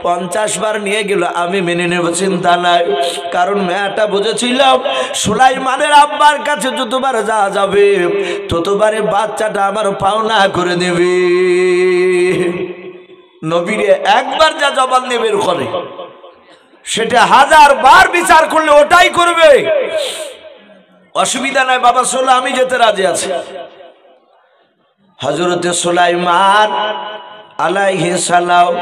50 বার নিয়ে গেল, আমি মেনে নেব, চিন্তা নাই। কারণ মেয়েটা বুঝেছিলাম সুলাইমানের আব্বার কাছে যতবার যাওয়া যাবে ততবারে বাচ্চাটা আমার পাওনা করে দেবে। নবীরে একবার যা জবান বের করে সেটা 1000 বার বিচার করলে ওটাই করবে, অসুবিধা নাই। বাবা চলো, আমি যেতে রাজি আছি। হযরতে সুলাইমান আলাইহিস সালাম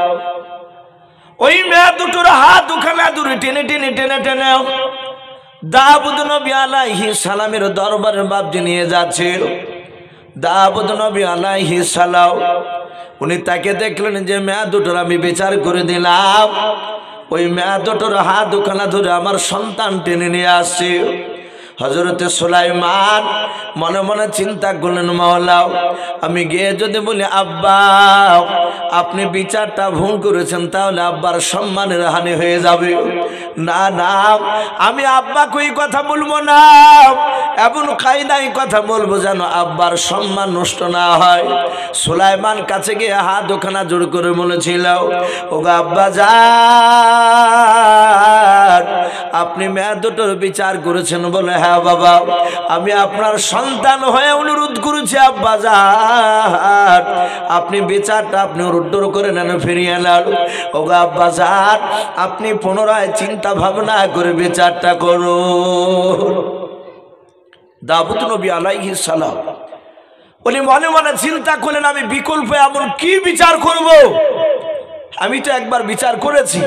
ওই মেয়ে দুটোর হাত দুখানা দূরে টেনে টেনে টেনে টেনে দাউদ নবী আলাইহিস সালামের দরবারে বাপজি নিয়ে যাচ্ছে। দাউদ নবী আলাইহিস সালাম উনি তাকে দেখলেন যে মেয়ে দুটোর আমি বিচার করে দিলাম, ওই মেয়ে দুটোর হাত দুখানা ধরে আমার সন্তান টেনে নিয়ে আসছে। হযরতে সুলাইমান মনে মনে চিন্তা করলেন, মাওলা আমি গিয়ে যদি বলি আব্বা আপনি বিচারটা ভুল করেছেন তাহলে আব্বার সম্মানের হানি হয়ে যাবে। না না, আমি আব্বাকে এই কথা বলবো না, এমন কায়দায় কথা বলবো যেন আব্বার সম্মান নষ্ট না হয়। সুলাইমান কাছে গিয়ে হাত ওখানা জোর করে বলেছিল, ওগো আব্বা যান আপনি মেয়ে দুটোর বিচার করেছেন বলে, হ্যাঁ বাবা আমি আপনার সন্তান হয়ে অনুরোধ করেছি আব্বা যান আপনি বিচারটা আপনি রুদ্ধ করে নেন, ফিরিয়ে নেন। ওগো আব্বা যান আপনি পুনরায় চিন্তা ভাবনা করে বিচারটা করুন। দাউদ নবী আলাইহিস সালাম উনি মনে মনে চিন্তা করলেন, আমি বিকল্প এমন কি বিচার করব, আমি তো একবার বিচার করেছি।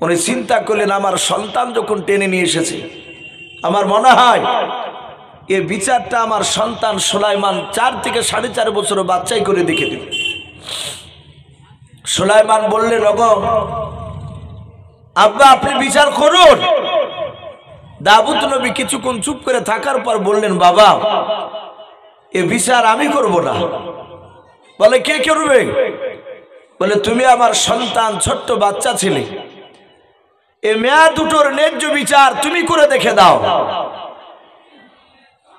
উনি চিন্তা করলেন, আমার সন্তান যখন টেনে নিয়ে এসেছে আমার মনে হয় এই বিচারটা আমার সন্তান সুলাইমান 4 থেকে 4.5 বছর বাচ্চাই করে দেখে দিবে। সুলাইমান বললেন, ওগো আব্বা আপনি বিচার করুন। দাউদ নবী কিছুক্ষণ চুপ করে থাকার পর বললেন, বাবা এ বিচার আমি করব না। বলে কে করবে? বলে তুমি আমার সন্তান ছোট্ট বাচ্চা ছিলে, এ মেয়ে দুটোর ন্যায্য বিচার তুমি করে দেখে দাও।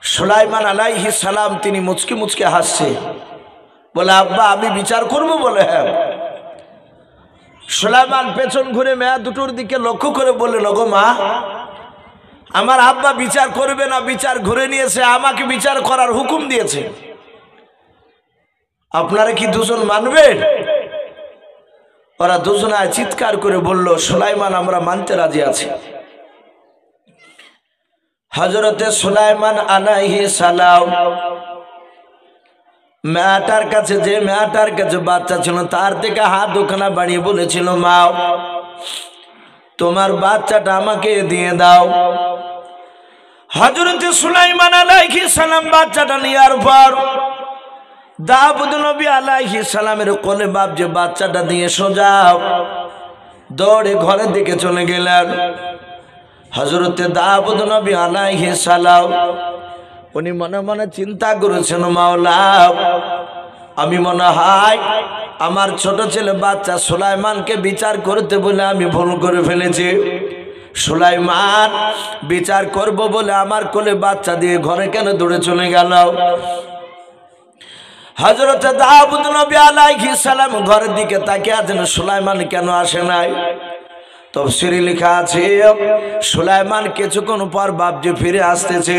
সুলাইমান আলাইহিস সালাম তিনি মুচকি মুচকি হাসছে, বলে আব্বা আমি বিচার করব? বলে হ্যাঁ। সুলাইমান পেছন ঘুরে মেয়ে দুটোর দিকে লক্ষ্য করে বললেন, ওগো মা আমার আব্বা বিচার করবে না, বিচার ঘুরে নিয়েছে, আমাকে বিচার করার হুকুম দিয়েছে, আপনারা কি দুজন মানবেন? ওরা দুজনে চিৎকার করে বলল, সুলাইমান আমরা মানতে রাজি আছি। হযরতে সুলাইমান আলাইহিস সালাম মেয়েটার কাছে, যে মেয়েটার কাছে বাচ্চা ছিল তার থেকে হাত দুখানা বাড়িয়ে বলেছিল, মা তোমার বাচ্চাটা আমাকে দিয়ে দাও। হযরতে সুলাইমান আলাইহিস সালাম বাচ্চাটা নেওয়ার পর দাউদ নবী আলাইহিস সালামের কোলে বাপ যে বাচ্চাটা দিয়ে সোজা দৌড়ে ঘরের দিকে চলে গেলেন। হযরতে দাউদ নবী আলাইহিস সালাম উনি মনে মনে চিন্তা করেছেন, মাওলা আমি মনে হয় আমার ছোট ছেলে বাচ্চা সুলাইমানকে বিচার করতে বলে আমি ভুল করে ফেলেছি। সুলাইমান বিচার করব বলে আমার কোলে বাচ্চা দিয়ে ঘরে কেন দৌড়ে চলে গেল? হযরত দাউদ নবী আলাইহিস সালাম ঘরের দিকে তাকিয়ে আছেন, সুলাইমান কেন আসে নাই? তাফসীরে লেখা আছে সুলাইমান কিছুক্ষণ পর বাপজি ফিরে আসতেছে।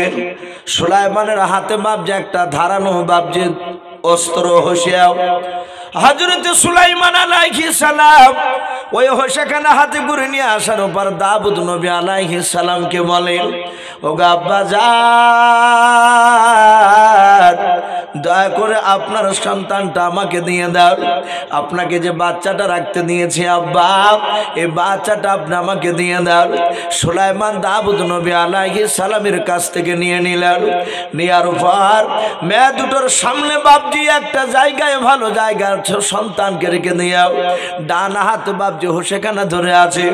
সুলাইমানের হাতে বাপজি একটা ধারানো বাপজি অস্ত্র হোসিয়াও। হযরত সুলাইমান আলাইহিস সালাম ওই হোসাখানা হাতে করে নিয়ে আসার পর দাউদ নবী আলাইহিস সালামকে বলেন, ওগো আব্বা যান দয়া করে আপনার সন্তানটা আমাকে দিয়ে দাও। আপনাকে যে বাচ্চাটা রাখতে দিয়েছি আব্বা, এই বাচ্চাটা আপনি আমাকে দিয়ে দাও। সুলাইমান দাউদ নবী আলাইহিস সালামের কাছ থেকে নিয়ে নিলেন। নেওয়ার পর মেয়ে দুটোর সামনে বাপজি একটা জায়গায়, ভালো জায়গায় সন্তানকে রেখে দিও। ডান হাত বাপজি হোসেখানা ধরে আছে।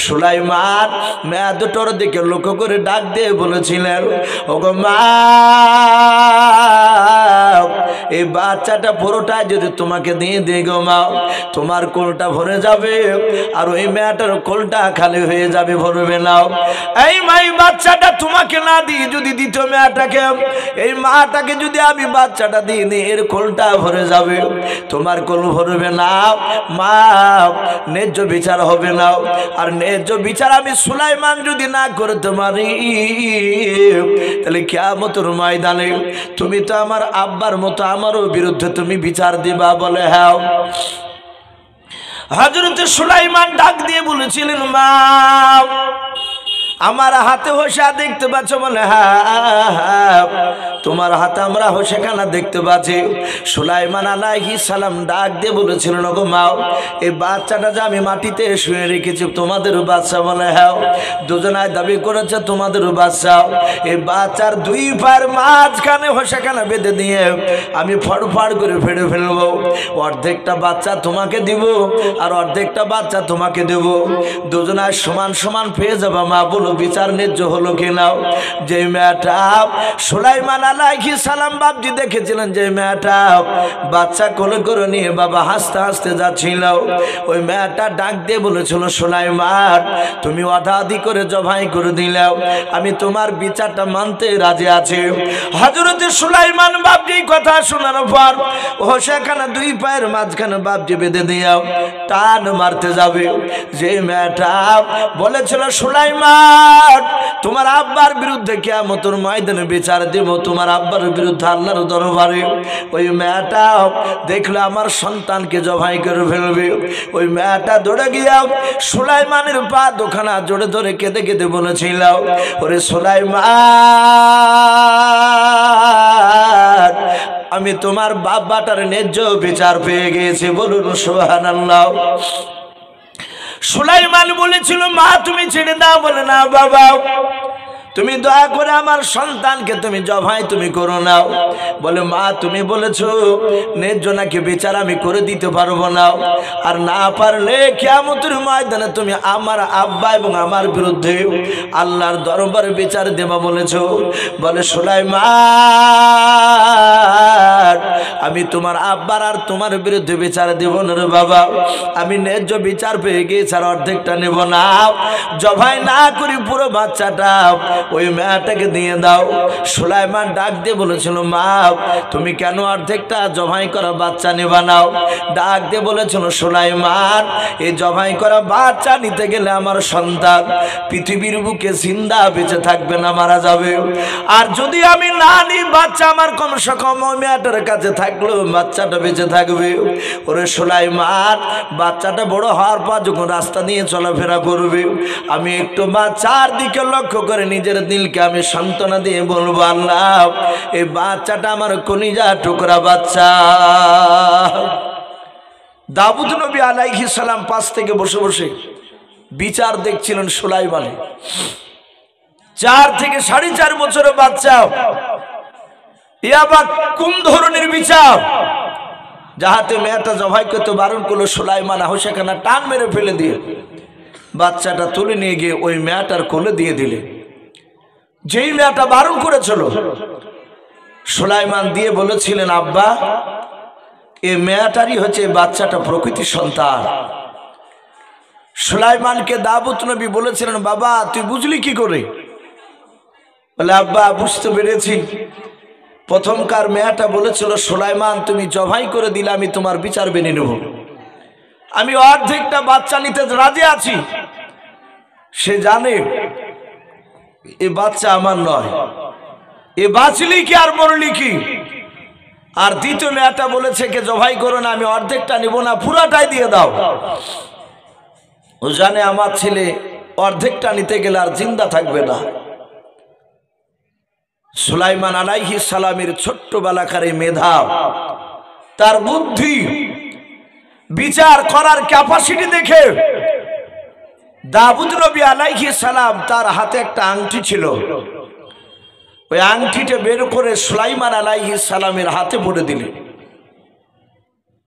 সুলাইমান মেয়ে দুটোর দিকে লক্ষ্য করে ডাক দিয়ে বলেছিলেন, ওগো মা এই বাচ্চাটা পুরোটা যদি তোমাকে দিয়ে দিই গো মা, তোমার কোলটা ভরে যাবে আর ওই মেয়েটার কোলটা খালি হয়ে যাবে, ভরবে না। এই মা, এই বাচ্চাটা তোমাকে না দিয়ে যদি দ্বিতীয় মেয়েটাকে, এই মাটাকে যদি আমি বাচ্চাটা দিয়ে দিই, এর কোলটা ভরে যাবে, তোমার কোল ভরবে না মা, ন্যায্য বিচার হবে না। আর ন্যায্য বিচার আমি সুলাইমান যদি না করতে পারি, তাহলে কিয়ামতের ময়দানে তুমি তো আমার আব্বার মতো আমারও বিরুদ্ধে তুমি বিচার দিবা। বলে হ্যাঁ। হযরত সুলাইমান ডাক দিয়ে বলেছিলেন, মা আমার হাতে হোসা দেখতে পাচ্ছ? বলে হ্যাঁ, তোমার হাতে আমরা হোসেখানা দেখতে পাচ্ছি। সুলাইমান আলাইহিস সালাম ডাক দিয়ে বলেছিলেন, ওগো মা, এই বাচ্চাটা যে আমি মাটিতে শুয়ে রেখেছি তোমাদের বাচ্চা? বলে হ্যাঁ। দুজনায় দাবি করেছে তোমাদের বাচ্চা। এই বাচ্চার দুই পায়ের মাঝখানে হোসেখানা বেঁধে দিয়ে আমি ফড়ফড় করে ফেড়ে ফেলবো। অর্ধেকটা বাচ্চা তোমাকে দিব আর অর্ধেকটা বাচ্চা তোমাকে দেব, দুজনায় সমান সমান পেয়ে যাবা। মা বলো বিচার ন্যায্য হলো কিনা? যে মেয়েটা সুলাইমান আলাইহিস সালাম বাপজি দেখেছিলেন, যে মেয়েটা বাচ্চা কোলে করে নিয়ে বাবা হাসতে হাসতে যাচ্ছিল, ওই মেয়েটা ডাক দিয়ে বলেছিল, সুলাইমান তুমি অধাধি করে জবাই করে দিলাও, আমি তোমার বিচারটা মানতে রাজি আছি। হযরত সুলাইমান বাপজি কথা শোনার পর ও সেখানে দুই পায়ের মাঝখানে বাপজি বেঁধে দিয়াও টান মারতে যাবে। যে মেয়েটা বলেছিল, সুলাইমান তোমার আব্বার বিরুদ্ধে কিয়ামতের ময়দানে বিচার দেব, তোমার আব্বার বিরুদ্ধে আল্লাহর দরবারে, ওই মেয়েটা দেখলে আমার সন্তানকে জবাই করে ফেলবে। ওই মেয়েটা দৌড়ে গিয়া সুলাইমানের পা দুখানা জোরে ধরে কেঁদে কেঁদে বলেছিল, ওরে সুলাইমান আমি তোমার বাবাটার ন্যায্য বিচার পেয়ে গিয়েছি। বলুন সুবহানাল্লাহ। সুলাইমান বলেছিল, মা তুমি ছেড়ে দাও। বলে না বাবা, তুমি দয়া করে আমার সন্তানকে তুমি জবাই তুমি করো না। বলে মা তুমি বলেছো ন্যায্য নাকি বিচার আমি করে দিতে পারবো না, আর না পারলে কিয়ামতের ময়দানে তুমি আমার আব্বা এবং আমার বিরুদ্ধে আল্লাহর দরবারে বিচার দেবা বলেছো। বলে সুলাইমান আমি তোমার আব্বার আর তোমার বিরুদ্ধে বিচার দেব না রে বাবা, আমি ন্যায্য বিচার পেয়ে গিয়েছি আর অর্ধেকটা নেব না, জবাই না করি পুরো বাচ্চাটা ওই মেয়েটাকে দিয়ে দাও। সুলাইমান ডাক দিয়ে বলেছিল, মা তুমি কেন অর্ধেকটা জবাই করা বাচ্চা নেবা নাও? ডাক দিয়ে বলেছিল, সুলাইমান এই জবাই করা বাচ্চা নিতে গেলে আমার সন্তান পৃথিবীর বুকে জিন্দা বেঁচে থাকবে না, মারা যাবে। আর যদি আমি না নিই বাচ্চা আমার কমসে কম ওই মেয়েটার কাছে থাকলেও বাচ্চাটা বেঁচে থাকবে। ওরে সুলাইমান বাচ্চাটা বড় হওয়ার পর যখন রাস্তা দিয়ে চলাফেরা করবে, আমি একটু বাচ্চার দিকে লক্ষ্য করে নিজের দিলকে আমি সান্ত্বনা দিয়ে বলবো, আল্লাহ এই বাচ্চাটা আমার কলিজা টুকরা বাচ্চা। দাউদ নবী আলাইহিস সালাম পাশ থেকে বসে বসে বিচার দেখছিলেন সুলাইমানের। 4 থেকে 4.5 বছরের বাচ্চা, এ আবার কোন ধরনের বিচার? যাহাতে মেয়েটা জবাই করতে বারণ করলো, সুলাইমান সেখানে টান মেরে ফেলে দিয়ে বাচ্চাটা তুলে নিয়ে গিয়ে ওই মেয়েটার কোলে দিয়ে দিলে। যেই মেয়েটা বারণ করেছিল সুলাইমান দিয়ে বলেছিলেন, আব্বা এই মেয়েটারই হচ্ছে বাচ্চাটা প্রকৃতির সন্তান। সুলাইমানকে দাউদ নবী বলেছিলেন, বাবা তুই বুঝলি কি করে? বলে আব্বা বুঝতে পেরেছি, প্রথমকার মেয়েটা বলেছিল, সুলাইমান তুমি জবাই করে দিলে আমি তোমার বিচার মেনে নেব, আমি অর্ধেকটা বাচ্চা নিতে রাজি আছি। সে জানে এ বাচ্চা আমার নয়, এ বাঁচলি কি আর মরলি কি। আর দ্বিতীয় মেয়েটা বলেছে কে জবাই করো না, আমি অর্ধেকটা নিব না, পুরাটাই দিয়ে দাও। ও জানে আমার ছেলে অর্ধেকটা নিতে গেলে আর জিন্দা থাকবে না। সুলাইমান আলাইহিস সালামের ছোট্টবেলাকার মেধা, তার বুদ্ধি, বিচার করার ক্যাপাসিটি দেখে দাউদ নবী আলাইহিস সালাম তার হাতে একটা আংটি ছিল, ওই আংটিটা বের করে সুলাইমান আলাইহিস সালামের হাতে পড়ে দিলেন।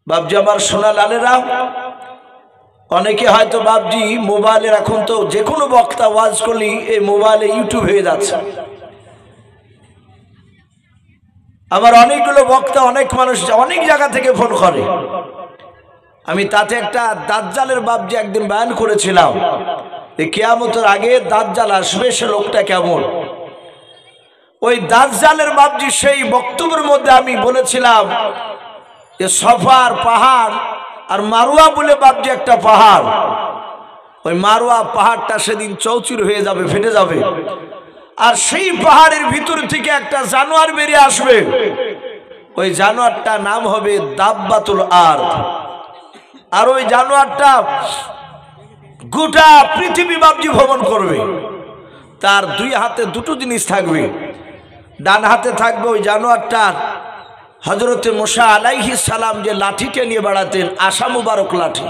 বাবজি আমার সোনা লালেরা, অনেকে হয়তো বাবজি মোবাইলের, এখন তো যে কোনো বক্তা ওয়াজ করলি এই মোবাইলে ইউটিউব হয়ে যাচ্ছে। আবার অনেকগুলো বক্তা অনেক মানুষ অনেক জায়গা থেকে ফোন করে। আমি তাতে একটা দাজ্জালের বাবজি একদিন বয়ান করেছিলাম, এই কিয়ামতের আগে দাজ্জাল আসবে, সে লোকটা কেমন। ওই দাজ্জালের বাবজি সেই বক্তব্যের মধ্যে আমি বলেছিলাম যে সফার পাহাড় আর মারুয়া বলে বাবজি একটা পাহাড়, ওই মারুয়া পাহাড়টা সেদিন চৌচির হয়ে যাবে, ফেটে যাবে। আর সেই পাহাড়ের ভিতর থেকে একটা জানোয়ার বেরিয়ে আসবে, ওই জানোয়ারটার নাম হবে দাব্বাতুল আরদ। আর ওই জানোয়ারটা গোটা পৃথিবী বাবজি ভ্রমণ করবে। তার দুই হাতে দুটো জিনিস থাকবে, ডান হাতে থাকবে ওই জানোয়ারটার হযরতে মুসা আলাইহিস সালাম যে লাঠিটা নিয়ে বেড়াতেন, আশা মুবারক লাঠি,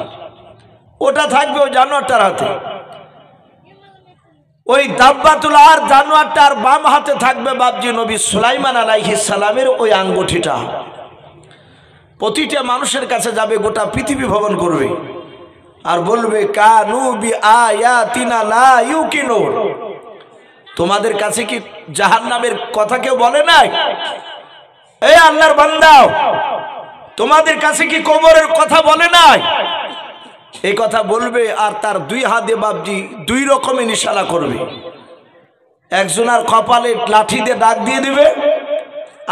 ওটা থাকবে ওই জানোয়ারটার হাতে। ওই দাব্বাতুল আরদ জানোয়ারটার বাম হাতে থাকবে বাবজি নবী সুলাইমান আলাইহিস সালামের ওই আঙ্গুঠিটা। প্রতিটা মানুষের কাছে যাবে, গোটা পৃথিবী ভ্রমণ করবে আর বলবে কানু বি আয়াতিনা লা ইউকিনুন। তোমাদের কাছে কি জাহান্নামের কথা কেউ বলে নাই? এই আল্লাহর বান্দাও, তোমাদের কাছে কি কবরের কথা বলে নাই? এই কথা বলবে। আর তার দুই হাতে বাবজি দুই রকমের ইশারা করবে। একজনের কপালে লাঠি দিয়ে দাগ দিয়ে দিবে,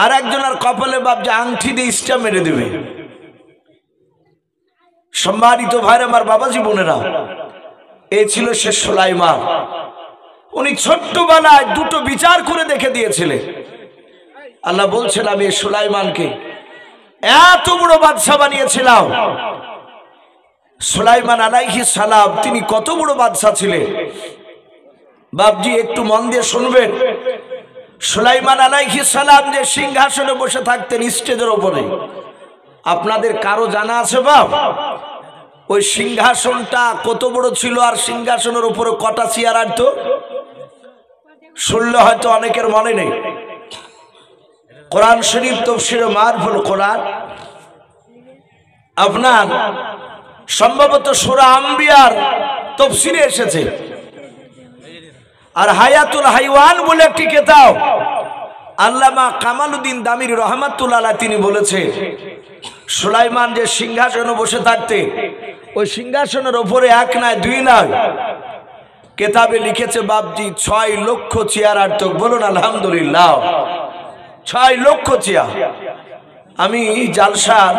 আর একজনের কপালে বাবজি আংটি দিয়ে ইস্টা মেরে দিবে। সম্মানিত ভাইরা আমার, বাবাজি বোনেরা, এই ছিল সে সুলাইমান। উনি ছোট্টবেলায় দুটো বিচার করে দেখে দিয়েছিলেন। আল্লাহ বলছেন আমি সুলাইমানকে এত বড় বাদশা বানিয়েছিলাম। সুলাইমান আলাইহিস সালাম তিনি কত বড় বাদশা ছিলেন বাবজি, একটু মন দিয়ে শুনবেন। সুলাইমান আলাইহিস সালাম যে সিংহাসনে বসে থাকতেন স্টেজের উপরে, আপনাদের কারো জানা আছে বাপ? ওই সিংহাসনটা কত বড় ছিল আর সিংহাসনের উপরে কটা চেয়ার আনতো? শুনলে হয়তো অনেকের মনে নেই। কোরআন শরীফ তাফসীরে মারফুল কোরআন আপনার সম্ভবত সূরা আম্বিয়ার তাফসীরে এসেছে। আর হায়াতুল হাইওয়ান বলে একটি কিতাব আল্লামা কামালউদ্দিন দামির রহমাতুল্লাহ আলাইহি তিনি বলেছেন, সুলাইমান যে সিংহাসনে বসে থাকতে, ওই সিংহাসনের উপরে এক নয় দুই নয়, কিতাবে লিখেছে বাবজি 6 লক্ষ চেয়ার আনতো। বলুন আলহামদুলিল্লাহ, 6 লক্ষ চেয়ার। আমি জালসার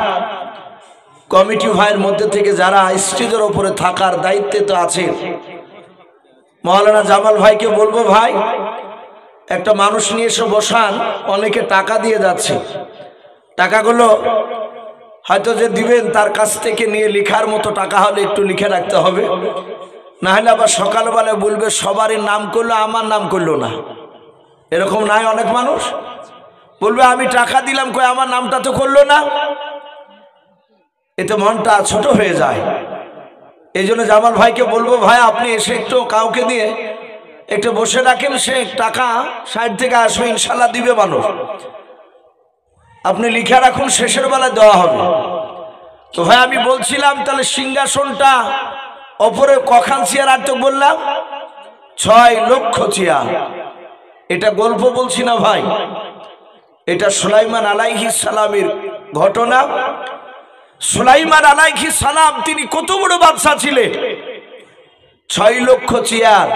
কমিটি ভাইয়ের মধ্যে থেকে যারা স্টেজের উপরে থাকার দায়িত্বে তো আছে, মাওলানা জামাল ভাইকে বলবো, ভাই একটা মানুষ নিয়ে এসে বসান। অনেকে টাকা দিয়ে যাচ্ছে, টাকাগুলো হয়তো যে দিবেন তার কাছ থেকে নিয়ে লেখার মতো টাকা হলে একটু লিখে রাখতে হবে, না হলে আবার সকালবেলা বলবে সবারই নাম করলো আমার নাম করলো না। এরকম নাই অনেক মানুষ বলবে আমি টাকা দিলাম কই আমার নামটা তো করলো না। এতে মনটা ছোট হয়ে যায়। এই জন্য জামাল ভাইকে বলবো, ভাই আপনি এসে একটু কাউকে দিয়ে একটু বসে রাখেন, সে টাকা সাইড থেকে আসবে, ইনশাল্লাহ দিবে মানুষ। আপনি লিখে রাখুন, শেষের বেলায় দেওয়া হবে। তো ভাই আমি বলছিলাম তাহলে সিংহাসনটা ওপরে কখান চেয়ার আর তো বললাম 6 লক্ষ চেয়ার। এটা গল্প বলছি না ভাই, এটা সুলাইমান আলাইহিস সালামের ঘটনা। সুলাইমান আলাইহিস সালাম তিনি কত বড় বাদশা ছিলেন। 6 লক্ষ চেয়ার।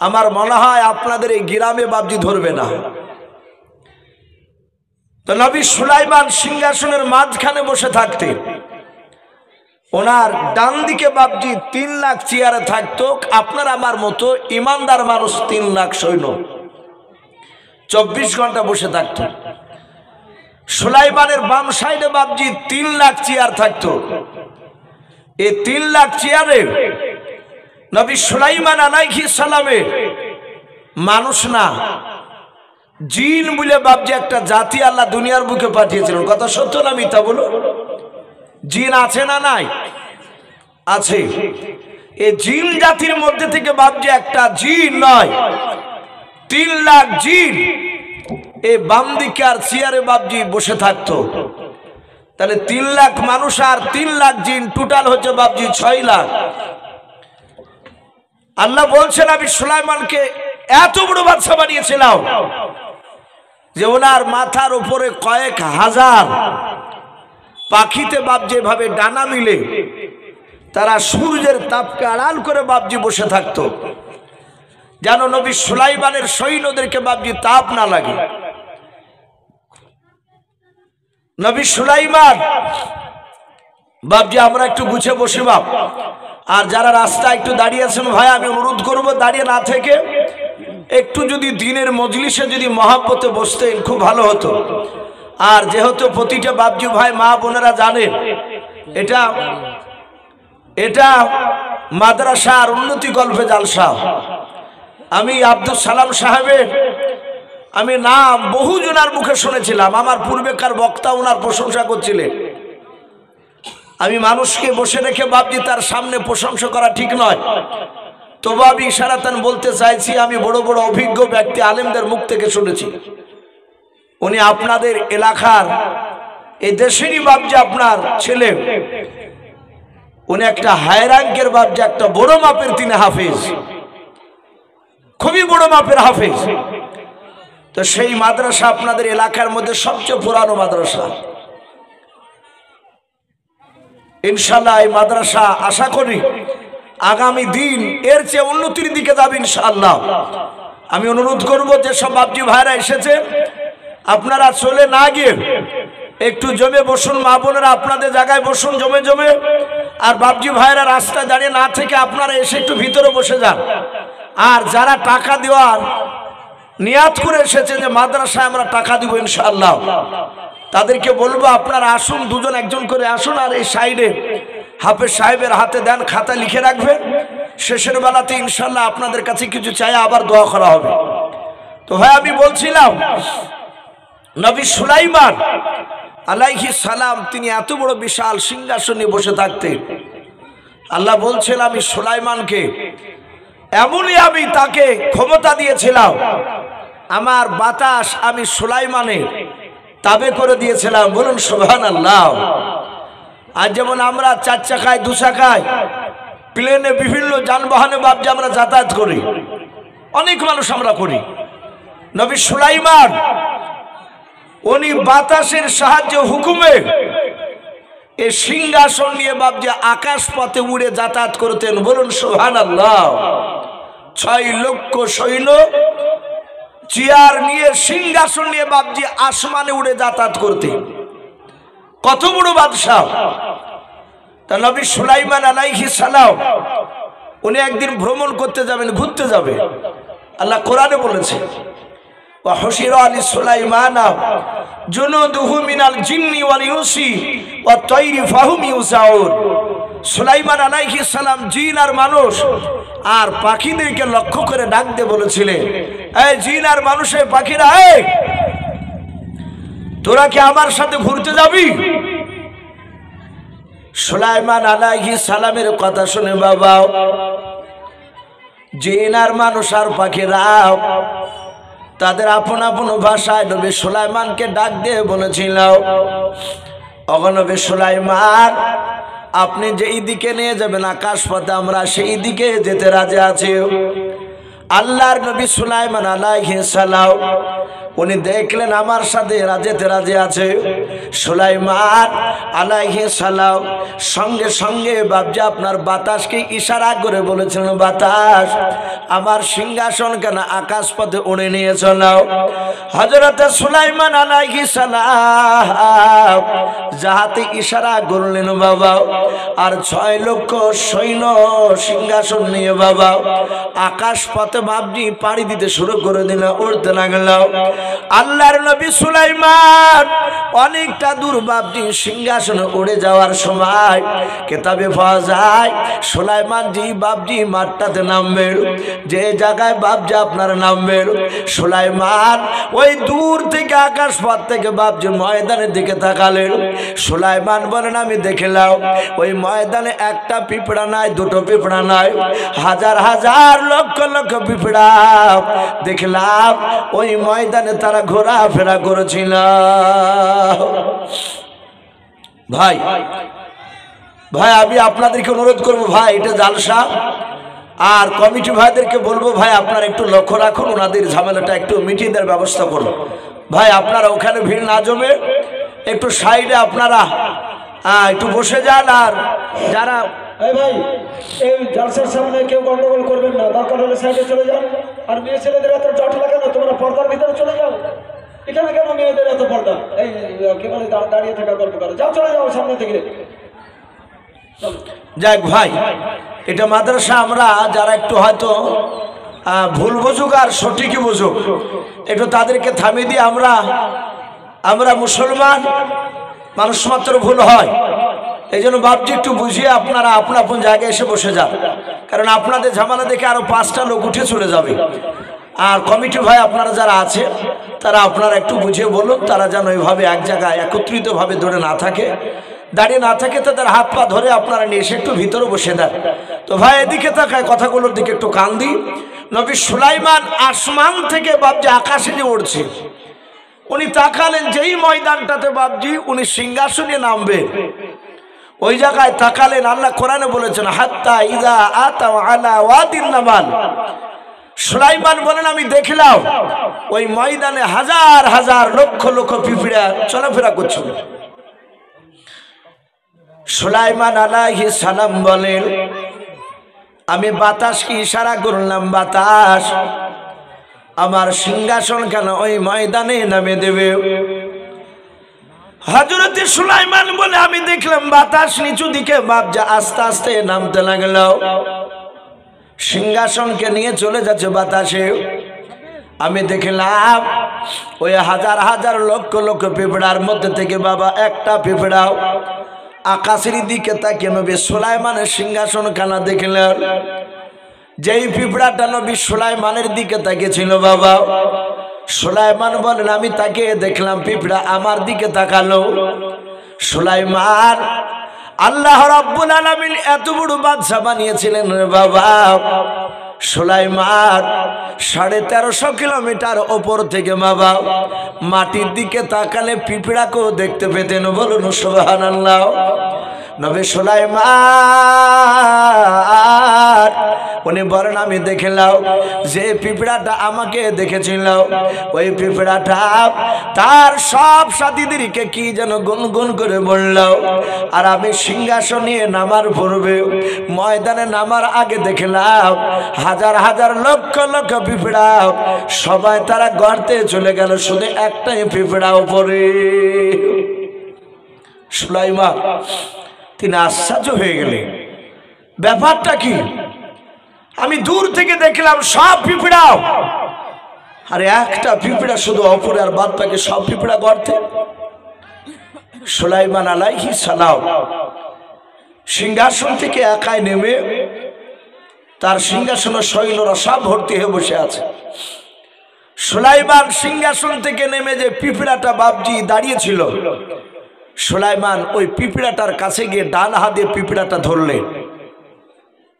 আমার মনে হয় আপনাদের এই গ্রামে বাবজি ধরবে না। তো নবী সুলাইমান সিংহাসনের মাঝখানে বসে থাকতেন। ওনার ডান দিকে বাবজি 3 লাখ চেয়ারে থাকতো আপনার আমার মতো ইমানদার মানুষ, 3 লাখ সৈন্য 24 ঘন্টা বসে থাকত। সুলাইমানের বাম সাইডে বাবজি 3 লাখ চেয়ার থাকতো। এই 3 লাখ চেয়ারে নবী সুলাইমান আলাইহিস সালামের মানুষ না, জিন বলে বাবজি একটা জাতি আল্লাহ দুনিয়ার বুকে পাঠিয়েছিলেন। কথা সত্য না মিথ্যা বলো? জিন আছে না নাই? আছে। এই জিন জাতির মধ্যে থেকে বাবজি একটা জিন নয়, 3 লাখ জিন এই বাম দিকে আর চেয়ারে বাবজি বসে থাকতো। তাহলে 3 লাখ মানুষ আর 3 লাখ জিন, টোটাল হচ্ছে বাবজি 6 লাখ। আল্লাহ বলছেন আমি সুলাইমানকে এত বড় বাদশা বানিয়েছিলাম। যে ওনার মাথার উপরে কয়েক হাজার পাখিতে বাপ যেভাবে ডানা মিলে তারা সূর্যের তাপকে আড়াল করে বাপজি বসে থাকতো, যেন নবী সুলাইমানের সৈন্যদেরকে বাপজি তাপ না লাগে। নবী সুলাইমান বাপজি আমরা একটু গুছে বসে বাপ, আর যারা রাস্তায় একটু দাঁড়িয়ে আছেন ভাই আমি অনুরোধ করব দাঁড়িয়ে না থেকে একটু যদি দিনের মজলিসে যদি মহাব্বতে বসতেন খুব ভালো হতো। আর যেহেতু প্রতিটা বাপজি ভাই মা বোনেরা জানেন এটা এটা মাদ্রাসার উন্নতি গল্পে জালসা। আমি আব্দুল সালাম সাহেবের আমি নাম বহু জনার মুখে শুনেছিলাম, আমার পূর্বেকার বক্তা ওনার প্রশংসা করছিলেন। আমি মানুষকে বসে রেখে বাপজি তার সামনে প্রশংসা করা ঠিক নয়, তবু আমি ইশারাতান বলতে চাইছি আমি বড় বড় অভিজ্ঞ ব্যক্তি আলেমদের মুখ থেকে শুনেছি। উনি আপনাদের এলাকার এই দেশেরই বাপজি আপনার ছেলে, উনি একটা হাই র্যাঙ্কের বাপজি, একটা বড় মাপের তিনি হাফেজ, খুবই বড় মাপের হাফেজ। তো সেই মাদ্রাসা আপনাদের এলাকার মধ্যে সবচেয়ে পুরানো মাদ্রাসা। ইনশাআল্লাহ এই মাদ্রাসা আশা করি আগামী দিন এর চেয়ে উন্নতির দিকে যাবে ইনশাআল্লাহ। আমি অনুরোধ করব যে সব বাপজি ভাইরা এসেছে আপনারা চলে না গিয়ে একটু জমে বসুন, মা বোনেরা আপনাদের জায়গায় বসুন জমে জমে। আর বাপজি ভাইরা রাস্তায় দাঁড়িয়ে না থেকে আপনারা এসে একটু ভিতরে বসে যান। আর যারা টাকা দেওয়ার নিয়াত করে এসেছে যে মাদ্রাসায় আমরা টাকা দিব ইনশাআল্লাহ, তাদেরকে বলবো আপনারা আসুন, দুজন একজন করে আসুন। আর এই সাইডে হাফেজ সাহেবের হাতে দেন, খাতা লিখে রাখবেন। শেষের বেলাতে ইনশাআল্লাহ আপনাদের কাছে কিছু চাই, আবার দোয়া করা হবে। তো ভাই আমি বলছিলাম নবী সুলাইমান আলাইহিস সালাম তিনি এত বড় বিশাল সিংহাসনে বসে থাকতেন। আল্লাহ বলছেন আমি সুলাইমানকে এমনই আমি তাকে ক্ষমতা দিয়েছিলাম, আমার বাতাস আমি সুলাইমানের তাবে করে দিয়েছিলাম। বলুন সুবহানাল্লাহ। আর যেমন আমরা চার চাকায় দু চাকায় প্লেনে বিভিন্ন যানবাহনে বাপজি আমরা যাতায়াত করি, অনেক মানুষ আমরা করি, নবী সুলাইমান উনি বাতাসের সাহায্যে হুকুমে এই সিংহাসন নিয়ে বাপজি আকাশ পথে উড়ে যাতায়াত করতেন। বলুন সুবহানাল্লাহ। 6 লক্ষ সৈন্য চেয়ার নিয়ে সিংহাসন নিয়ে বাপজি আসমানে উড়ে যাতায়াত করতেন। কত বড় বাদশাহ। তা নবী সুলাইমান আলাইহিস সালাম উনি একদিন ভ্রমণ করতে যাবেন, ঘুরতে যাবে। আল্লাহ কোরআনে বলেছে ওয়া হুশিরা আলি সুলাইমানা জুনুদুহু মিনাল জিন্নি ওয়াল ইনসি ওয়াত তায়রি ফাহুম ইউসাউন। সুলাইমান আলাইহিস সালাম জিন আর মানুষ আর পাখিদেরকে লক্ষ্য করে ডাক দিয়ে বলেছিলেন, এই জিন আর মানুষের পাখিরা, এই তোরা কি আমার সাথে ঘুরতে যাবি? সুলাইমান আলাইহিস সালামের কথা শুনে বাবা জিন আর মানুষ আর পাখিরা তাদের আপন আপন ভাষায় নবী সুলাইমানকে ডাক দিয়ে বলেছিল, ওগো নবী সুলাইমান আপনি যেই দিকে নিয়ে যাবেন আকাশ পথে আমরা সেই দিকে যেতে রাজি আছি। আল্লাহর নবী সুলাইমান আলাইহিস সালাম উনি দেখলেন আমার সাথে যেতে রাজি আছে। সুলাইমান আলাইহিস সালাম সঙ্গে সঙ্গে বাপজি আপনার বাতাসকে ইশারা করে বলেছিলেন, বাতাস আমার সিংহাসন কেন আকাশ পথে উড়ে নিয়ে চলো। হযরত সুলাইমান আলাইহিস সালাম যাহাতে ইশারা করলেন বাবা, আর 6 লক্ষ সৈন্য সিংহাসন নিয়ে বাবা আকাশ পথে বাপজি পাড়ি দিতে শুরু করে দিল, উড়তে লাগল। আল্লাহর নবী সুলাইমান অনেকটা দূর বাপজি সিংহাসনে উড়ে যাওয়ার সময় কিতাবে পাওয়া যায় সুলাইমান জি বাপজি মাঠটাতে নামবেন, যে জায়গায় বাপজি আপনার নামবেন সুলাইমান ওই দূর থেকে আকাশ পথ থেকে বাপজি ময়দানের দিকে তাকালেন। সুলাইমান বলেন আমি দেখলাম ওই ময়দানে একটা পিঁপড়া নাই, দুটো পিঁপড়া নাই, হাজার হাজার লক্ষ লক্ষ পিঁপড়া দেখলাম ওই ময়দানে তারা ঘোরাফেরা করেছিল। ভাই ভাই আমি আপনাদেরকে অনুরোধ করবো ভাই এটা জালসা, আর কমিটি ভাইদেরকে বলবো ভাই আপনারা একটু লক্ষ্য রাখুন, ওনাদের ঝামেলাটা একটু মিটিয়ে দেওয়ার ব্যবস্থা করুন। ভাই আপনারা ওখানে ভিড় না জমে একটু সাইডে আপনারা একটু বসে যান। আর যারা ভাই এই জলসার সামনে কেউ গন্ডগোল করবেন না, দরকার হলে সাইডে চলে যান। আর মেয়ে ছেলেদের এত জট লাগে না, তোমরা পর্দার ভিতরে চলে যাও। এখানে কেন মেয়েদের এত পর্দা? এই কি বলে দাঁড়িয়ে থাকা গল্প করো, যাও চলে যাও সামনে থেকে। যাক ভাই, এটা মাদ্রাসা, আমরা যারা একটু হয়তো ভুল বুঝুক আর সঠিকই বুঝুক, একটু তাদেরকে থামিয়ে দিয়ে আমরা মুসলমান মানুষ মাত্র ভুল হয়। এই জন্য বাপজি একটু বুঝিয়ে আপনারা আপন আপন জায়গায় এসে বসে যান, কারণ আপনাদের ঝামেলা দেখে আরো 5টা লোক উঠে চলে যাবে। আর কমিটি ভাই আপনারা যারা আছে তারা আপনারা একটু বুঝিয়ে বলুন, তারা যেন এইভাবে এক জায়গায় একত্রিতভাবে ধরে না থাকে, দাঁড়িয়ে না থাকে, তাদের হাত পা ধরে আপনারা নিয়ে এসে একটু ভিতরে বসে দেন। তো ভাই এদিকে তাকায়, কথাগুলোর দিকে একটু কান দিই। নবী সুলাইমান আসমান থেকে বাপজি আকাশে যে উড়ছে, উনি তাকালেন যেই ময়দানটাতে বাপজি উনি সিংহাসনে নামবে, ওই জায়গায় তাকালেন। আল্লাহ কোরআনে বলেছেন হাত্তা ইযা আতা আলা ওয়াদিন নামাল। সুলাইমান বলেন আমি দেখলাম ওই ময়দানে হাজার হাজার লক্ষ লক্ষ পিঁপড়া চলাফেরা করছিল। সুলাইমান আলাইহিস সালাম বলেন আমি বাতাসকে ইশারা করলাম, বাতাস আমার সিংহাসন কেন ওই ময়দানে নামে দেবে। হযরতে সুলাইমান বলে আমি দেখলাম বাতাস নিচু দিকে বাপজা আস্তে আস্তে নামতে লাগলো, সিংহাসনকে নিয়ে চলে যাচ্ছে বাতাসে। আমি দেখলাম ওই হাজার হাজার লক্ষ লক্ষ পিঁপড়ার মধ্যে থেকে বাবা একটা পিঁপড়াও আকাশের দিকে তাকিয়ে নবী সুলাইমানের সিংহাসন খানা দেখলেন। যেই পিঁপড়াটা নবী সুলাইমানের দিকে তাকিয়েছিল বাবা, সুলাইমান বলেন আমি তাকে দেখলাম পিঁপড়া আমার দিকে তাকালো। সুলাইমান আল্লাহ রাব্বুল আলামিন এত বড় বাদশা বানিয়েছিলেন রে বাবা। সুলাইমান 1350 কিলোমিটার ওপর থেকে বাবা মাটির দিকে তাকালে পিঁপড়াকেও দেখতে পেতেন, বলুন সুবহানাল্লাহ। নবী সুলাইমান উনি বলেন আমি দেখলাম যে পিঁপড়াটা আমাকে দেখেছিল ওই পিঁপড়াটা তার সব সাথীদেরকে কি যেন গুনগুন করে বলল। আর আমি সিংহাসন নিয়ে নামার পূর্বে ময়দানে নামার আগে দেখলাম হাজার হাজার লক্ষ লক্ষ পিঁপড়া সবাই তারা গর্তে চলে গেল, শুধু একটাই পিঁপড়া উপরে। সুলাইমান তিনি আশ্চর্য হয়ে গেলেন, ব্যাপারটা কি? আমি দূর থেকে দেখলাম সব পিঁপড়া, আরে একটা পিঁপড়া শুধু অপরে, আর বাদ বাকি সব পিঁপড়া গর্তে। সুলাইমান আলাইহিস সালাম সিংহাসন থেকে একাই নেমে তার সিংহাসনের সৈন্যরা সব ভর্তি হয়ে বসে আছে। সুলাইমান সিংহাসন থেকে নেমে যে পিঁপড়াটা বাপজি দাঁড়িয়েছিল, সুলাইমান ওই পিঁপড়াটার কাছে গিয়ে ডান হাতে পিঁপড়াটা ধরলেন।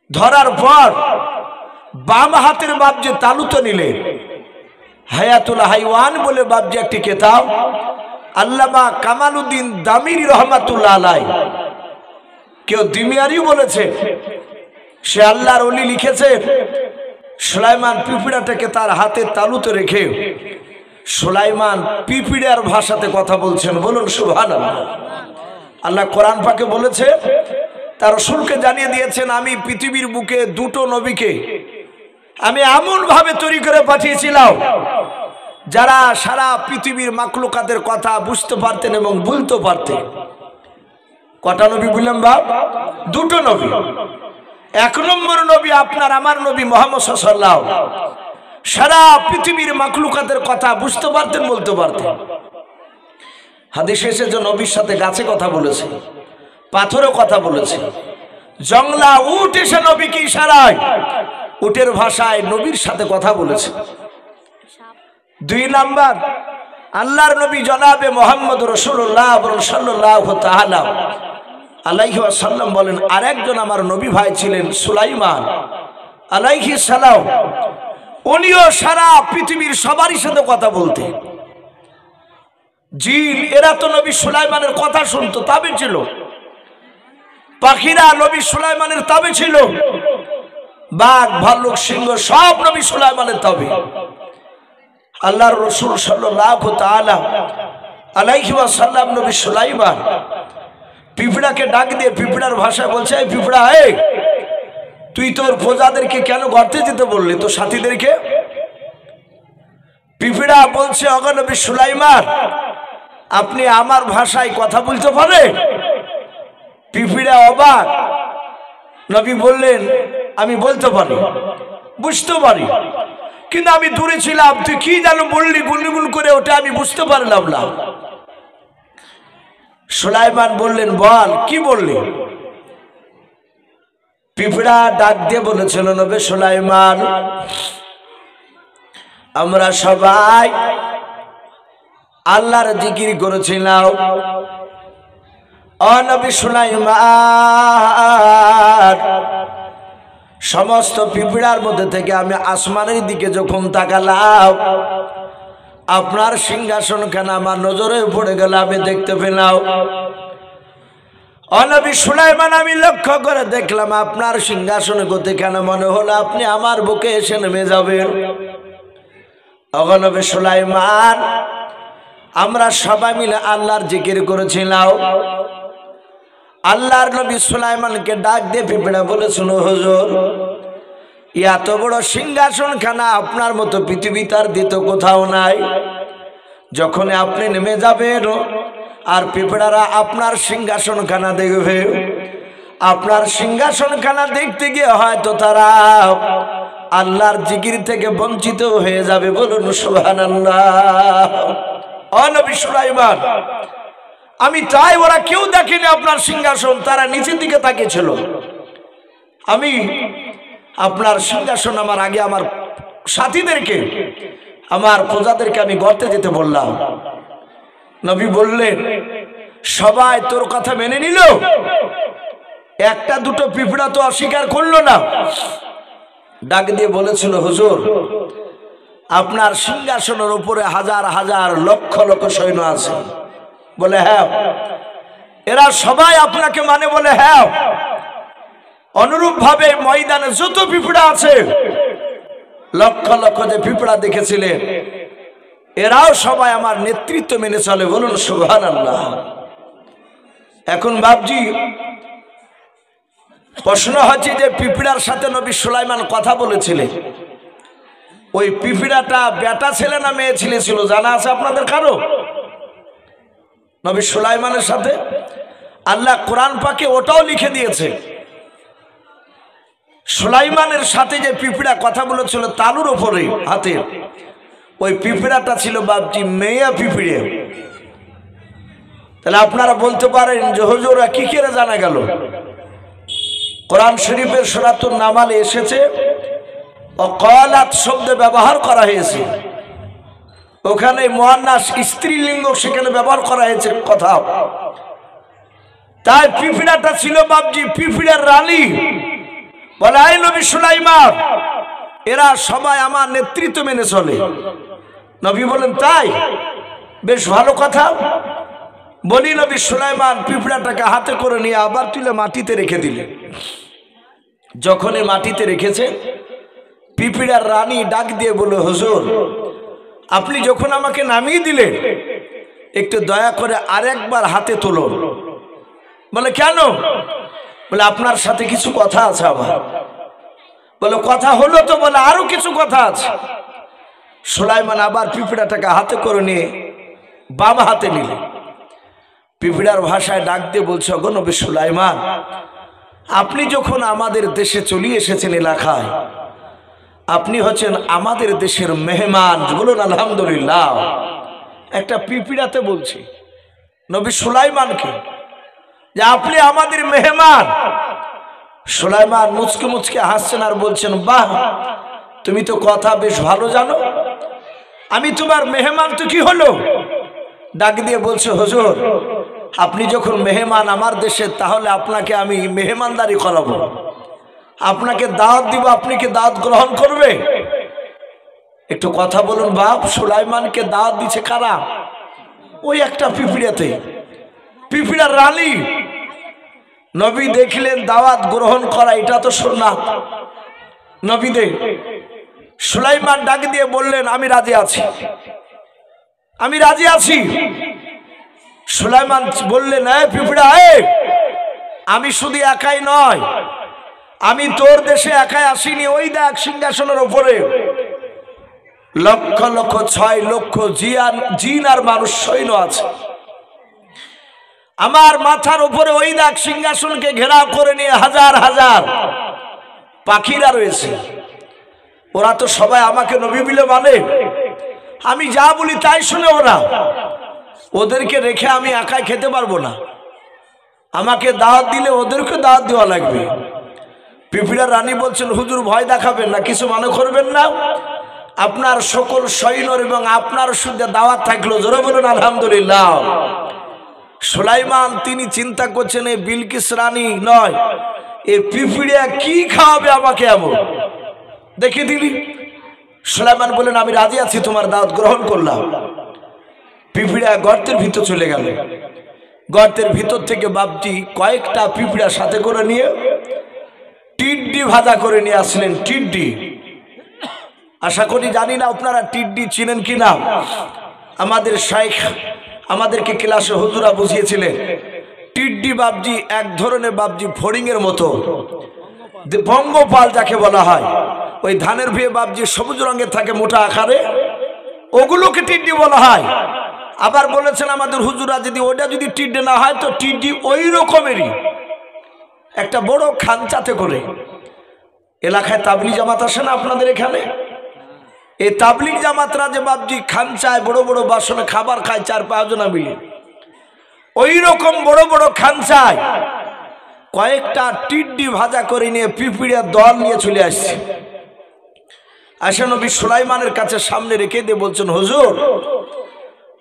ধরার পর বাম হাতের বাপজি তালুতে নিলেন। হায়াতুল হাইওয়ান বলে বাপজি একটি কিতাব, আল্লামা কামালউদ্দিন দামিরি রহমাতুল্লাহ আলাইহি, কেউ দিমিয়ারি বলেছে, সে আল্লাহর ওলি লিখেছে সুলাইমান পিঁপড়াটাকে তার হাতে তালুতে রেখে সুলাইমান পিঁপড়ার ভাষাতে কথা বলছেন, বলুন সুবহানাল্লাহ। আল্লাহ কোরআন পাকে বলেছে, তার রাসূলকে জানিয়ে দিয়েছেন আমি পৃথিবীর বুকে দুটো নবীকে আমি এমন ভাবে তৈরি করে পাঠিয়েছিলাম যারা সারা পৃথিবীর মাখলুকাতের কথা বুঝতে পারতেন এবং বলতে পারতেন। কটা নবী বললাম বাপ? দুটো নবী। 1 নম্বর নবী আপনার আমার নবী মুহাম্মদ সাল্লাল্লাহু আলাইহি ওয়াসাল্লাম, সারা পৃথিবীর মাখলুকাতের কথা বুঝতে পারতেন, বলতে পারতেন। হাদিসে এসেছে নবীর সাথে গাছে কথা বলেছে, পাথরে কথা বলেছে, জংলা উট এসে নবীকে ইশারায় উটের ভাষায় নবীর সাথে কথা বলেছে। 2 নাম্বার আল্লাহর নবী জনাবে মুহাম্মদ রাসূলুল্লাহ সাল্লাল্লাহু তাআলা আলাইহি ওয়াসাল্লাম বলেন আরেকজন আমার নবী ভাই ছিলেন সুলাইমান আলাইহিস সালাম, উনিও সারা পৃথিবীর সবারই সাথে কথা বলতেন। জিন এরা তো নবী সুলাইমানের কথা শুনতো, তাবে ছিল। পাখিরা নবী সুলাইমানের তাবে ছিল। বাঘ ভাল্লুক সিংহ সব নবী সুলাইমানের তাবে। আল্লাহর রাসূল সাল্লাল্লাহু তাআলা আলাইহি ওয়াসাল্লাম নবী সুলাইমান পিঁপড়াকে ডাক দিয়ে পিঁপড়ার ভাষায় বলছে, এই পিঁপড়া, এই তুই তোর প্রজাদেরকে কেন গর্তে যেতে বললি, তোর সাথীদেরকে? পিঁপড়া বলছে, ওগো নবী সুলাইমান, আপনি আমার ভাষায় কথা বলতে পারেন? পিঁপড়া অবাক। নবী বললেন, আমি বলতে পারি, বুঝতে পারি, কিন্তু আমি দূরে ছিলাম, তুই কি যেন বললি গুনগুন করে, ওটা আমি বুঝতে পারলাম না। সুলাইমান বললেন, বল কি বললি? পিঁপড়া ডাক দিয়ে বলেছিল, নবী সুলাইমান, আমরা সবাই আল্লাহর জিকির করেছিলাম। ও নবী সুলাইমান, সমস্ত পিঁপড়ার মধ্যে থেকে আমি আসমানের দিকে যখন তাকালাম, আপনার সিংহাসনখানা আমার নজরে পড়ে গেল, আমি দেখতে পেলাম। ও নবী সুলাইমান, আমি লক্ষ্য করে দেখলাম আপনার সিংহাসনে গতি কেন মনে হলো আপনি আমার বুকে এসে নেমে যাবেন। ও নবী সুলাইমান, আমরা সবাই মিলে আল্লাহর জিকির করেছিলাম। আল্লাহর নবী সুলাইমানকে ডাক দিয়ে পিঁপড়া বলে, শুনো হুজুর, এত বড় সিংহাসন খানা আপনার মতো পৃথিবীতে আর দ্বিতীয় কোথাও নাই। যখন আপনি নেমে যাবেন আর পিঁপড়ারা আপনার সিংহাসন খানা দেখবে, আপনার সিংহাসন খানা দেখতে গিয়ে হয়তো তারা আল্লাহর জিকির থেকে বঞ্চিত হয়ে যাবে। বলুন সুবহানাল্লাহ। ও নবী সুলাইমান, আমি তাই, ওরা কেউ দেখেনি আপনার সিংহাসন, তারা নিচের দিকে তাকিয়েছিল। আমি আপনার সিংহাসন আমার আগে আমার সাথীদেরকে, আমার প্রজাদেরকে আমি গর্তে যেতে বললাম। নবী বললেন, সবাই তোর কথা মেনে নিল, একটা দুটো পিঁপড়া তো অস্বীকার করলো না। ডাক দিয়ে বলেছিল, হুজুর, আপনার সিংহাসনের উপরে হাজার হাজার লক্ষ লক্ষ সৈন্য আছে। বলে, হ্যাঁ। এরা সবাই আপনাকে মানে? বলে, হ্যাঁ। অনুরূপ ভাবে ময়দানে যত পিঁপড়া আছে, লক্ষ লক্ষ যে পিঁপড়া দেখেছিলেন, এরাও সবাই আমার নেতৃত্ব মেনে চলে। বলুন সুবহানাল্লাহ। এখন বাপজি, প্রশ্ন হচ্ছে যে পিঁপড়ার সাথে নবী সুলাইমান কথা বলেছিলেন, ওই পিঁপড়াটা বেটা ছেলে না মেয়ে ছেলে ছিল, জানা আছে আপনাদের কারো? নবী সুলাইমানের সাথে আল্লাহ কোরআন পাকে ওটাও লিখে দিয়েছে। সুলাইমানের সাথে যে পিঁপড়া কথা বলেছিল তালুর ওপরে হাতে, ওই পিঁপড়াটা ছিল বাপজি মেয়া পিঁপড়ে। তাহলে আপনারা বলতে পারেন যে হুজুর কি করে জানা গেল? কোরআন শরীফের সূরাতুন নামালে এসেছে অকালাত শব্দ ব্যবহার করা হয়েছে, ওখানে মুয়ান্নাস স্ত্রীলিঙ্গ সেখানে ব্যবহার করা হয়েছে কথা। তাই পিঁপড়াটা ছিল বাপজি পিঁপড়ার রানী। বলে, আই নবী সুলাইমান, এরা সবাই আমার নেতৃত্ব মেনে চলে। নবী বলেন, তাই? বেশ ভালো কথা। বলি, নবী সুলাইমান পিঁপড়াটাকে হাতে করে নিয়ে আবার তুলে মাটিতে রেখে দিলে। যখনই মাটিতে রেখেছে, পিঁপড়ার রানী ডাক দিয়ে বলে, হুজুর, আপনি যখন আমাকে নামিয়ে দিলেন, একটু দয়া করে আরেকবার হাতে তুলুন। বলে, কেন? বলে, আপনার সাথে কিছু কথা আছে আমার। বলে, কথা হলো তো? বলে, আরো কিছু কথা আছে। সুলাইমান আবার পিঁপড়াটাকে হাতে করে নিয়ে বাম হাতে নিলে। পিঁপড়ার ভাষায় ডাক দিয়ে বলছে, ওগো নবী সুলাইমান, আপনি যখন আমাদের দেশে চলে এসেছেন এলাকায়, আপনি হচ্ছেন আমাদের দেশের মেহমান। বলুন আলহামদুলিল্লাহ। একটা পিঁপড়াতে বলছি নবী সুলাইমানকে যে আপনি আমাদের মেহমান। সুলাইমান মুচকে মুচকে হাসছেন আর বলছেন, বাহ, তুমি তো কথা বেশ ভালো জানো, আমি তোমার মেহমান তো কি হলো? ডাক দিয়ে বলছে, হুজুর, আপনি যখন মেহমান আমার দেশে, তাহলে আপনাকে আমি মেহমানদারি করাবো, আপনাকে দাওয়াত দিব, আপনি কি দাওয়াত গ্রহণ করবে? একটু কথা বলুন বাপ। সুলাইমানকে দাওয়াত দিচ্ছে কারা? ওই একটা পিঁপড়াতে, পিঁপড়ার রানী। নবী দেখলেন দাওয়াত গ্রহণ করা এটা তো সুন্নাত। নবীদের সুলাইমান ডাক দিয়ে বললেন, আমি রাজি আছি, আমি রাজি আছি। সুলাইমান বললেন, এই পিঁপড়া, আমি শুধু একাই নয়, আমি তোর দেশে একাই আসিনি। ওই দেখ সিংহাসনের উপরে লক্ষ লক্ষ 6 লক্ষ জিন আর মানুষ সৈন্য আছে। আমার মাথার উপরে ওই দেখ সিংহাসনকে ঘেরাও করে নিয়ে হাজার হাজার পাখিরা রয়েছে। ওরা তো সবাই আমাকে নবী বলে মানে, আমি যা বলি তাই শুনে ওরা। ওদেরকে রেখে আমি একাই খেতে পারবো না, আমাকে দাওয়াত দিলে ওদেরকে দাওয়াত দেওয়া লাগবে। পিঁপড়া রানী বলছেন, হুজুর ভয় দেখাবেন না, কিছু মনে করবেন না, আপনার সকল সৈন্য এবং আপনার শুদ্ধ দাওয়াত থাকলো। জোরে বলুন আলহামদুলিল্লাহ। সুলাইমান তিনি চিন্তা করছেন, এই বিলকিস রানী নয়, এ পিঁপড়া কি খাওয়াবে আমাকে এমন, দেখে দিলি। সুলাইমান বললেন, আমি রাজি আছি, তোমার দাওয়াত গ্রহণ করলাম। পিঁপড়া গর্তের ভিতর চলে গেল। গর্তের ভিতর থেকে বাপজি কয়েকটা পিঁপড়া সাথে করে নিয়ে টিড্ডি ভাজা করে নিয়ে আসলেন। টিড্ডি, আশা করি জানি না আপনারা টিড্ডি চিনেন কিনা। আমাদের শাইখ আমাদেরকে ক্লাসে হুজুরা বুঝিয়েছিলেন, টিড্ডি বাপজি এক ধরনের বাপজি ফড়িংয়ের মতো, বঙ্গপাল যাকে বলা হয়, ওই ধানের ভিয়ে বাপজি সবুজ রঙের থাকে মোটা আকারে, ওগুলোকে টিড্ডি বলা হয়। আবার বলেছেন আমাদের হুজুরা, যদি ওটা যদি টিড্ডি না হয় তো টিড্ডি ওই রকমেরই একটা বড় খাঞ্চাতে করে। এলাকায় তাবলিগ জামাত আসে না আপনাদের এখানে? এই তাবলিগ জামাতরা যে বাপজি খাঞ্চায় বড় বড় বাসনে খাবার খায় 4-5 জনা মিলে, ওই রকম বড় বড় খাঞ্চায় কয়েকটা টিড্ডি ভাজা করে নিয়ে পিঁপড়ার দল নিয়ে চলে আসছে। আসে নবী সুলাইমানের কাছে সামনে রেখে দিয়ে বলছেন, হুজুর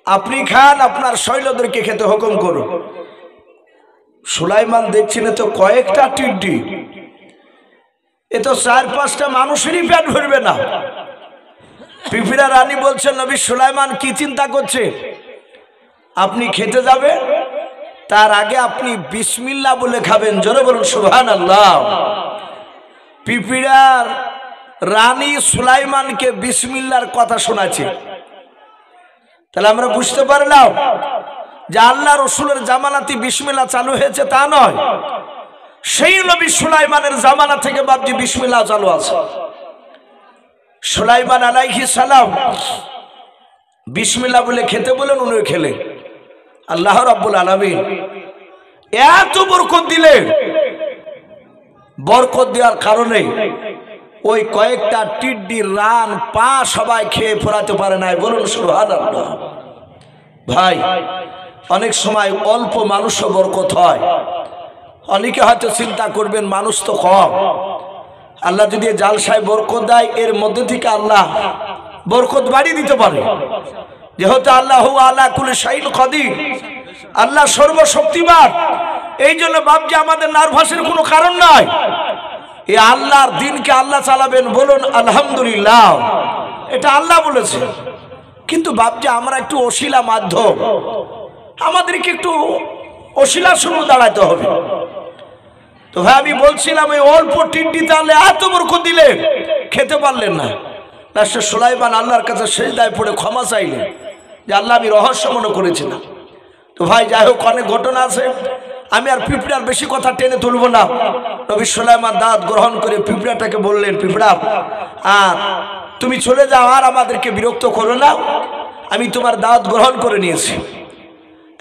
আপনি খান, আপনার সৈন্যদেরকে খেতে হুকুম করুন। সুলাইমান দেখছেন তো কয়েকটা টিড্ডি, এ তো 4-5টা মানুষেরই পেট ভরবে না। পিঁপড়া রানী বলছেন, নবী সুলাইমান কি চিন্তা করছে, আপনি খেতে যাবেন, তার আগে আপনি বিসমিল্লাহ বলে খাবেন। জোরে বলুন সুবহানাল্লাহ। পিঁপড়ার রানী সুলাইমানকে বিসমিল্লাহর কথা শোনাচ্ছে। তাহলে আমরা বুঝতে পারলাম যে আল্লাহ রসুলের জামানাতে বিসমিল্লাহ চালু হয়েছে তা নয়, সেই নবী সুলাইমানের জামানা থেকে বাপজি বিসমিল্লাহ চালু আছে। সুলাইমান আলাইহিস সালাম বিসমিল্লাহ বলে খেতে বলেন, উনি খেলেন। আল্লাহ রাব্বুল আলামিন এত বরকত দিলেন, বরকত দেওয়ার কারণে ওই কয়েকটা টিড্ডির রান পা সবাই খেয়ে ফোরাতে পারে নাই। বলুন সুবহানাল্লাহ। ভাই অনেক সময় অল্প মানুষও বরকত হয়। অনেকে হয়তো চিন্তা করবেন মানুষ তো কম, আল্লাহ যদি জালসায় বরকত দেয় এর মধ্যে থেকে আল্লাহ বরকত বাড়িয়ে দিতে পারে। যেহেতু আল্লাহ আলা কুল্লি শাইইন কাদির, আল্লাহ সর্বশক্তিমান, এই জন্য বাপজি আমাদের নার্ভাসের কোনো কারণ নাই। এই আল্লাহর দিনকে আল্লাহ চালাবেন, বলুন আলহামদুলিল্লাহ। এটা আল্লাহ বলেছে, কিন্তু বাপজি আমরা একটু অশিলা মাধ্যম, আমাদেরকে একটু অশিলার শুরু দাঁড়াতে হবে। তো ভাই আমি বলছিলাম এই অল্প টিড্ডি তাহলে এত বরকত দিলেন, খেতে পারলেন না। লাস্টে সুলাইমান আল্লাহর কাছে সেজদায় পড়ে ক্ষমা চাইলেন যে আল্লাহ আমি রহস্য মনে করেছিলাম। তো ভাই যাই হোক, অনেক ঘটনা আছে, আমি আর পিঁপড়ার বেশি কথা টেনে তুলব না। নবী সুলাইমান দাওয়াত গ্রহণ করে পিঁপড়াটাকে বললেন, পিঁপড়া আর তুমি চলে যাও, আর আমাদেরকে বিরক্ত করো না, আমি তোমার দাওয়াত গ্রহণ করে নিয়েছি।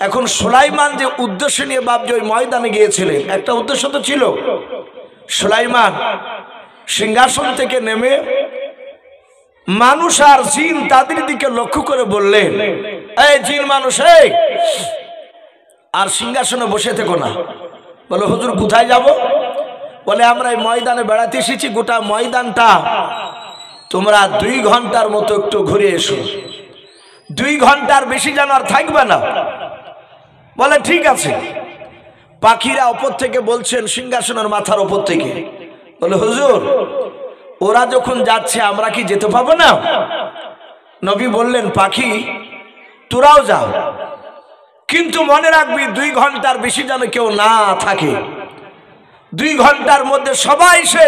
এখন সুলাইমান যে উদ্দেশ্য নিয়ে বাপজি ওই ময়দানে গিয়েছিলেন, একটা উদ্দেশ্য তো ছিল। সুলাইমান সিংহাসন থেকে নেমে মানুষ আর জিন তাদের দিকে লক্ষ্য করে বললেন, এই জিন মানুষ, এই আর সিংহাসনে বসে থেকো না। বলে হুজুর কোথায় যাব? বলে আমরা এই ময়দানে বেড়াতে এসেছি, গোটা ময়দানটা তোমরা 2 ঘন্টার মতো একটু ঘুরে এসো, 2 ঘন্টার বেশি যেন আর থাকবে না। বলে ঠিক আছে। পাখিরা ওপর থেকে বলছেন, সিংহাসনের মাথার ওপর থেকে, বলে হুজুর ওরা যখন যাচ্ছে আমরা কি যেতে পাবো না? নবী বললেন, পাখি তোরাও যাও, কিন্তু মনে রাখবি 2 ঘন্টার বেশি যেন কেউ না থাকে। 2 ঘন্টার মধ্যে সবাই সে